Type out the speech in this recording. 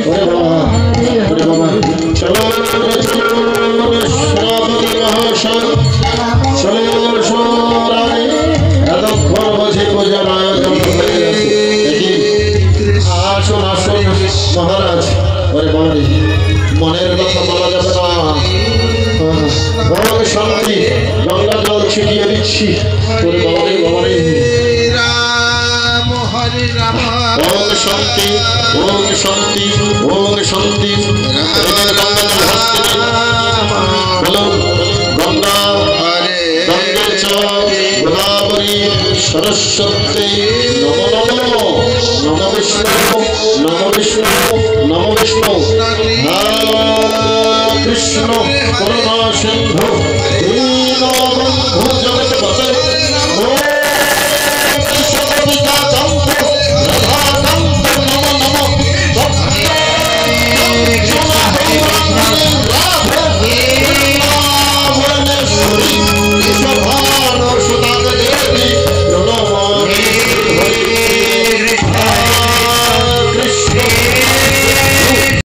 ওরে বাবা চলো শ্রাবণী মহাশয় চলো সোরারে এতক্ষণ বুঝি পূজার আয়োজন হয়ে গেছে আসুন আসুন মহারাজ ওরে বাবা মনের কথা বলা যাবে না বড় শান্তি গঙ্গা জল ছিটিয়ে দিচ্ছি ওরে বাবা রে রাম হরে রাম ওম শান্তি ওম শান্তি ওম শান্তি বলো গঙ্গা হরে গঙ্গে চ গোদাবরী সরস্বতী নমো নমো নমো বিষ্ণু নমো বিষ্ণু নমো বিষ্ণু কৃষ্ণ করুণা সিন্ধু